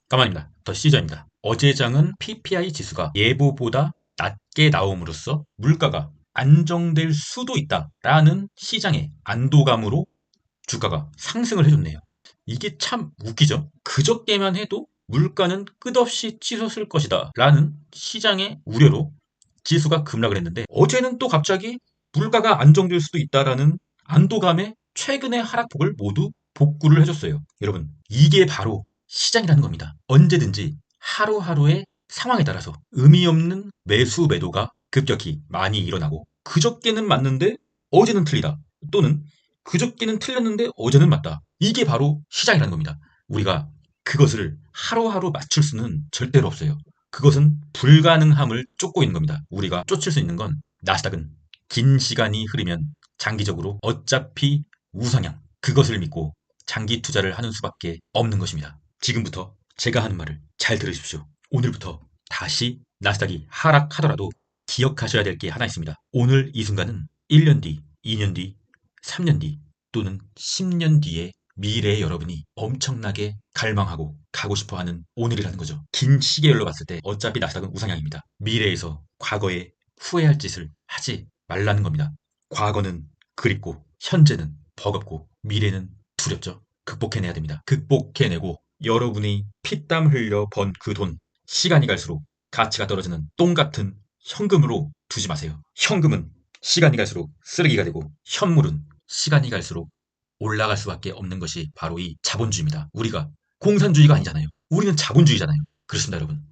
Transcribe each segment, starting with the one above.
까만입니다. 더 시전입니다. 어제 장은 PPI 지수가 예보보다 낮게 나옴으로써 물가가 안정될 수도 있다라는 시장의 안도감으로 주가가 상승을 해줬네요. 이게 참 웃기죠? 그저께만 해도 물가는 끝없이 치솟을 것이다 라는 시장의 우려로 지수가 급락을 했는데, 어제는 또 갑자기 물가가 안정될 수도 있다라는 안도감에 최근의 하락폭을 모두 복구를 해줬어요. 여러분, 이게 바로 시장이라는 겁니다. 언제든지 하루하루의 상황에 따라서 의미 없는 매수 매도가 급격히 많이 일어나고, 그저께는 맞는데 어제는 틀리다, 또는 그저께는 틀렸는데 어제는 맞다. 이게 바로 시장이라는 겁니다. 우리가 그것을 하루하루 맞출 수는 절대로 없어요. 그것은 불가능함을 쫓고 있는 겁니다. 우리가 쫓을 수 있는 건, 나스닥은 긴 시간이 흐르면 장기적으로 어차피 우상향, 그것을 믿고 장기 투자를 하는 수밖에 없는 것입니다. 지금부터 제가 하는 말을 잘 들으십시오. 오늘부터 다시 나스닥이 하락하더라도 기억하셔야 될 게 하나 있습니다. 오늘 이 순간은 1년 뒤, 2년 뒤, 3년 뒤, 또는 10년 뒤의 미래의 여러분이 엄청나게 갈망하고 가고 싶어하는 오늘이라는 거죠. 긴 시계열로 봤을 때 어차피 나스닥은 우상향입니다. 미래에서 과거에 후회할 짓을 하지 말라는 겁니다. 과거는 그립고, 현재는 버겁고, 미래는 두렵죠. 극복해내야 됩니다. 극복해내고, 여러분이 피땀 흘려 번 그 돈, 시간이 갈수록 가치가 떨어지는 똥 같은 현금으로 두지 마세요. 현금은 시간이 갈수록 쓰레기가 되고, 현물은 시간이 갈수록 올라갈 수밖에 없는 것이 바로 이 자본주의입니다. 우리가 공산주의가 아니잖아요. 우리는 자본주의잖아요. 그렇습니다, 여러분.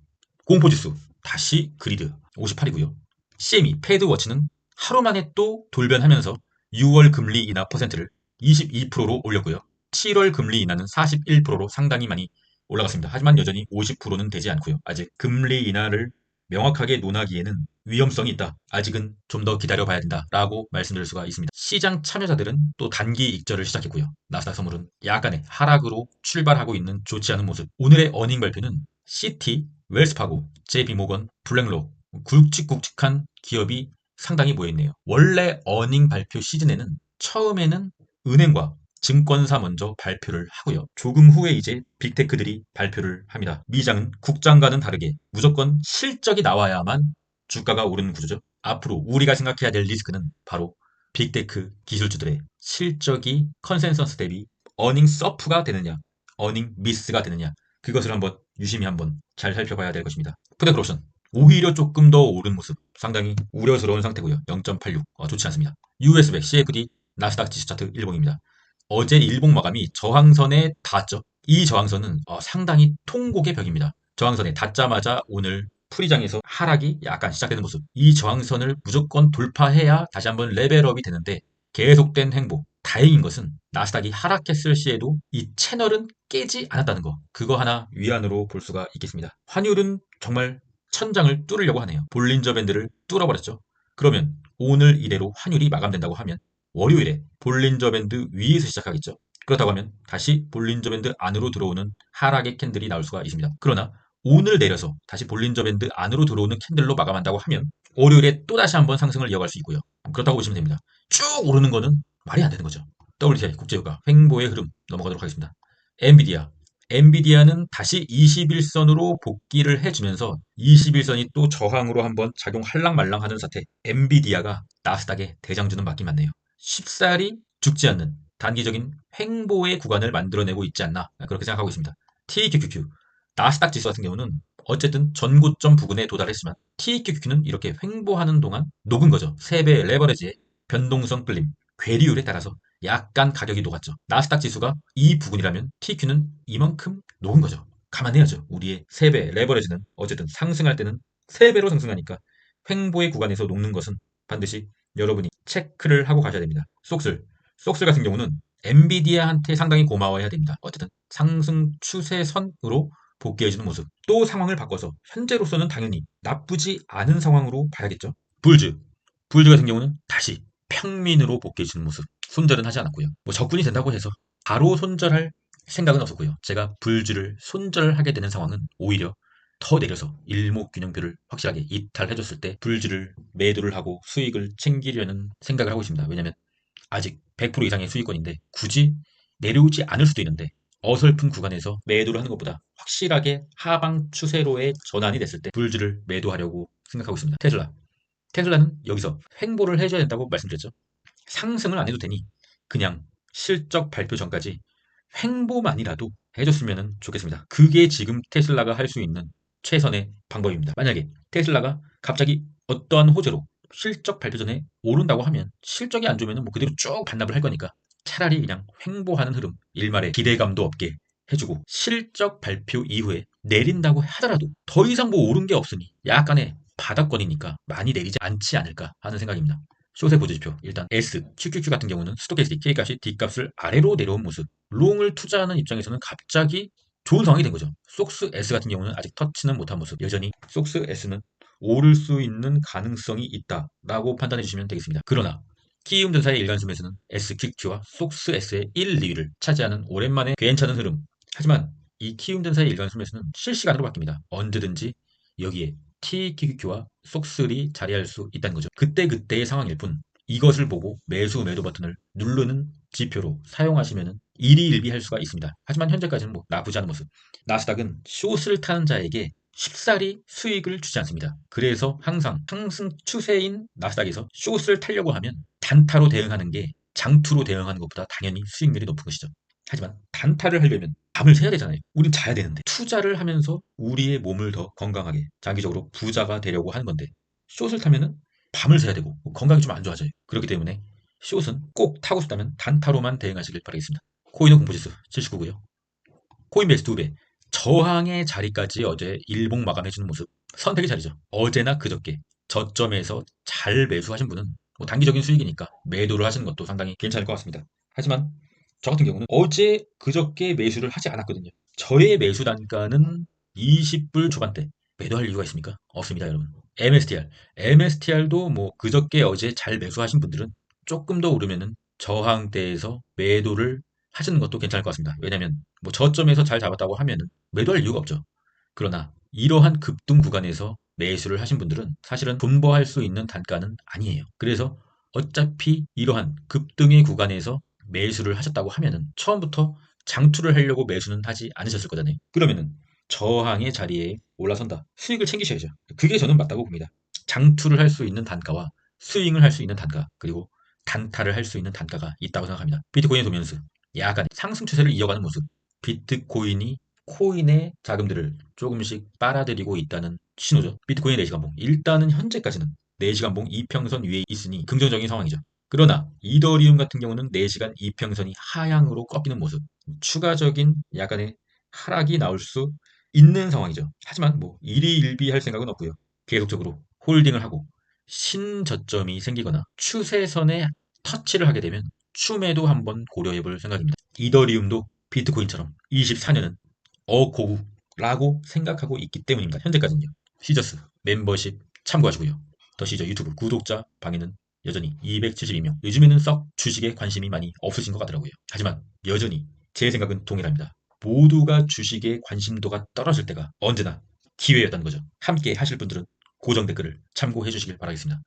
공포지수 다시 그리드 58이고요. CME 패드워치는 하루 만에 또 돌변하면서 6월 금리 인하 퍼센트를 22%로 올렸고요. 7월 금리 인하는 41%로 상당히 많이 올라갔습니다. 하지만 여전히 50%는 되지 않고요. 아직 금리 인하를 명확하게 논하기에는 위험성이 있다, 아직은 좀 더 기다려봐야 된다라고 말씀드릴 수가 있습니다. 시장 참여자들은 또 단기 익절을 시작했고요. 나스닥 선물은 약간의 하락으로 출발하고 있는 좋지 않은 모습. 오늘의 어닝 발표는 시티, 웰스파고, JP모건, 블랙록, 굵직굵직한 기업이 상당히 모여있네요. 원래 어닝 발표 시즌에는 처음에는 은행과 증권사 먼저 발표를 하고요. 조금 후에 이제 빅테크들이 발표를 합니다. 미장은 국장과는 다르게 무조건 실적이 나와야만 주가가 오르는 구조죠. 앞으로 우리가 생각해야 될 리스크는 바로 빅테크 기술주들의 실적이 컨센서스 대비 어닝 서프가 되느냐, 어닝 미스가 되느냐, 그것을 한번 유심히 한번 잘 살펴봐야 될 것입니다. 푸드크옵션 오히려 조금 더 오른 모습, 상당히 우려스러운 상태고요. 0.86, 좋지 않습니다. US100 CFD 나스닥 지수 차트 일봉입니다. 어제 일봉 마감이 저항선에 닿았죠. 이 저항선은 상당히 통곡의 벽입니다. 저항선에 닿자마자 오늘 풀이장에서 하락이 약간 시작되는 모습. 이 저항선을 무조건 돌파해야 다시 한번 레벨업이 되는데, 계속된 행보. 다행인 것은 나스닥이 하락했을 시에도 이 채널은 깨지 않았다는 거. 그거 하나 위안으로 볼 수가 있겠습니다. 환율은 정말 천장을 뚫으려고 하네요. 볼린저 밴드를 뚫어버렸죠. 그러면 오늘 이대로 환율이 마감된다고 하면 월요일에 볼린저 밴드 위에서 시작하겠죠. 그렇다고 하면 다시 볼린저 밴드 안으로 들어오는 하락의 캔들이 나올 수가 있습니다. 그러나 오늘 내려서 다시 볼린저 밴드 안으로 들어오는 캔들로 마감한다고 하면 월요일에 또다시 한번 상승을 이어갈 수 있고요. 그렇다고 보시면 됩니다. 쭉 오르는 거는 말이 안 되는 거죠. WTI 국제유가 횡보의 흐름 넘어가도록 하겠습니다. 엔비디아. 엔비디아는 다시 21선으로 복귀를 해주면서 21선이 또 저항으로 한번 작용할랑말랑하는 사태. 엔비디아가 나스닥의 대장주는 맞긴 맞네요. 쉽사리 죽지 않는 단기적인 횡보의 구간을 만들어내고 있지 않나, 그렇게 생각하고 있습니다. TQQQ, 나스닥 지수 같은 경우는 어쨌든 전고점 부근에 도달했지만 TQQQ는 이렇게 횡보하는 동안 녹은 거죠. 3배 레버리지의 변동성 끌림, 괴리율에 따라서 약간 가격이 녹았죠. 나스닥 지수가 이 부근이라면 TQ는 이만큼 녹은 거죠. 감안해야죠. 우리의 3배 레버리지는 어쨌든 상승할 때는 3배로 상승하니까 횡보의 구간에서 녹는 것은 반드시 여러분이 체크를 하고 가셔야 됩니다. 속슬 같은 경우는 엔비디아한테 상당히 고마워해야 됩니다. 어쨌든 상승 추세선으로 복귀해주는 모습. 또 상황을 바꿔서 현재로서는 당연히 나쁘지 않은 상황으로 봐야겠죠. 불즈 같은 경우는 다시 평민으로 복귀해주는 모습. 손절은 하지 않았고요. 뭐 적군이 된다고 해서 바로 손절할 생각은 없었고요. 제가 불즈를 손절하게 되는 상황은 오히려 더 내려서 일목균형표를 확실하게 이탈해줬을 때 불즈를 매도를 하고 수익을 챙기려는 생각을 하고 있습니다. 왜냐면 아직 100% 이상의 수익권인데 굳이 내려오지 않을 수도 있는데 어설픈 구간에서 매도를 하는 것보다 확실하게 하방 추세로의 전환이 됐을 때 불주를 매도하려고 생각하고 있습니다. 테슬라는 여기서 횡보를 해줘야 된다고 말씀드렸죠. 상승을 안 해도 되니 그냥 실적 발표 전까지 횡보만이라도 해줬으면 좋겠습니다. 그게 지금 테슬라가 할 수 있는 최선의 방법입니다. 만약에 테슬라가 갑자기 어떠한 호재로 실적 발표 전에 오른다고 하면 실적이 안 좋으면 뭐 그대로 쭉 반납을 할 거니까 차라리 그냥 횡보하는 흐름, 일말의 기대감도 없게 해주고 실적 발표 이후에 내린다고 하더라도 더 이상 뭐 오른 게 없으니 약간의 바닥권이니까 많이 내리지 않지 않을까 하는 생각입니다. 숏에 보시죠. 일단 S, QQQ 같은 경우는 스토캐스틱 K값이 D값을 아래로 내려온 모습. 롱을 투자하는 입장에서는 갑자기 좋은 상황이 된 거죠. 속스 S 같은 경우는 아직 터치는 못한 모습. 여전히 속스 S는 오를 수 있는 가능성이 있다라고 판단해 주시면 되겠습니다. 그러나 키움전사의 일간수매수는 SQQ와 속스 S의 1, 2위를 차지하는 오랜만에 괜찮은 흐름. 하지만 이 키움전사의 일간수매수는 실시간으로 바뀝니다. 언제든지 여기에 TQQ와 속슬이 자리할 수 있다는 거죠. 그때그때의 상황일 뿐 이것을 보고 매수 매도 버튼을 누르는 지표로 사용하시면 일희일비할 수가 있습니다. 하지만 현재까지는 뭐 나쁘지 않은 모습. 나스닥은 숏을 타는 자에게 쉽사리 수익을 주지 않습니다. 그래서 항상 상승 추세인 나스닥에서 숏을 타려고 하면 단타로 대응하는 게 장투로 대응하는 것보다 당연히 수익률이 높은 것이죠. 하지만 단타를 하려면 밤을 새야 되잖아요. 우린 자야 되는데 투자를 하면서 우리의 몸을 더 건강하게 장기적으로 부자가 되려고 하는 건데 숏을 타면은 밤을 새야 되고 건강이 좀 안 좋아져요. 그렇기 때문에 숏은 꼭 타고 싶다면 단타로만 대응하시길 바라겠습니다. 코인은 공포지수 79고요. 코인베이스 2배. 저항의 자리까지 어제 일봉 마감해주는 모습. 선택의 자리죠. 어제나 그저께 저점에서 잘 매수하신 분은 뭐 단기적인 수익이니까 매도를 하시는 것도 상당히 괜찮을 것 같습니다. 하지만 저 같은 경우는 어제 그저께 매수를 하지 않았거든요. 저의 매수 단가는 20불 초반대. 매도할 이유가 있습니까? 없습니다, 여러분. MSTR도 뭐 그저께 어제 잘 매수하신 분들은 조금 더 오르면은 저항대에서 매도를 하시는 것도 괜찮을 것 같습니다. 왜냐면 뭐 저점에서 잘 잡았다고 하면은 매도할 이유가 없죠. 그러나 이러한 급등 구간에서 매수를 하신 분들은 사실은 분보할 수 있는 단가는 아니에요. 그래서 어차피 이러한 급등의 구간에서 매수를 하셨다고 하면은 처음부터 장투를 하려고 매수는 하지 않으셨을 거잖아요. 그러면은 저항의 자리에 올라선다. 수익을 챙기셔야죠. 그게 저는 맞다고 봅니다. 장투를 할 수 있는 단가와 스윙을 할 수 있는 단가, 그리고 단타를 할 수 있는 단가가 있다고 생각합니다. 비트코인의 도면수, 약간 상승 추세를 이어가는 모습. 비트코인이 코인의 자금들을 조금씩 빨아들이고 있다는 신호죠. 비트코인의 4시간봉. 일단은 현재까지는 4시간봉 이평선 위에 있으니 긍정적인 상황이죠. 그러나 이더리움 같은 경우는 4시간 이평선이 하향으로 꺾이는 모습. 추가적인 약간의 하락이 나올 수 있는 상황이죠. 하지만 뭐 일희일비할 생각은 없고요. 계속적으로 홀딩을 하고 신저점이 생기거나 추세선에 터치를 하게 되면 추매도 한번 고려해 볼 생각입니다. 이더리움도 비트코인처럼 24년은 어고우라고 생각하고 있기 때문입니다. 현재까지는요. 시저스 멤버십 참고하시고요. 더 시저 유튜브 구독자 방에는 여전히 272명. 요즘에는 썩 주식에 관심이 많이 없으신 것 같더라고요. 하지만 여전히 제 생각은 동일합니다. 모두가 주식에 관심도가 떨어질 때가 언제나 기회였다는 거죠. 함께 하실 분들은 고정 댓글을 참고해 주시길 바라겠습니다.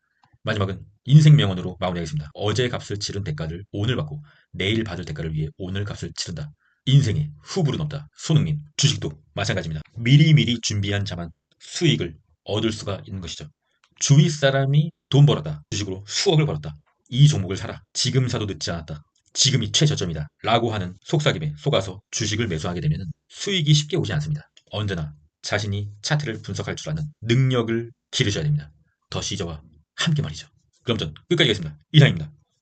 마지막은 인생 명언으로 마무리하겠습니다. 어제 값을 치른 대가를 오늘 받고 내일 받을 대가를 위해 오늘 값을 치른다. 인생에 후불은 없다. 손흥민, 주식도 마찬가지입니다. 미리미리 준비한 자만 수익을 얻을 수가 있는 것이죠. 주위 사람이 돈 벌었다. 주식으로 수억을 벌었다. 이 종목을 사라. 지금 사도 늦지 않았다. 지금이 최저점이다. 라고 하는 속삭임에 속아서 주식을 매수하게 되면 수익이 쉽게 오지 않습니다. 언제나 자신이 차트를 분석할 줄 아는 능력을 기르셔야 됩니다. 더 시저와 함께 말이죠. 그럼 전 끝까지 가겠습니다. 이상입니다.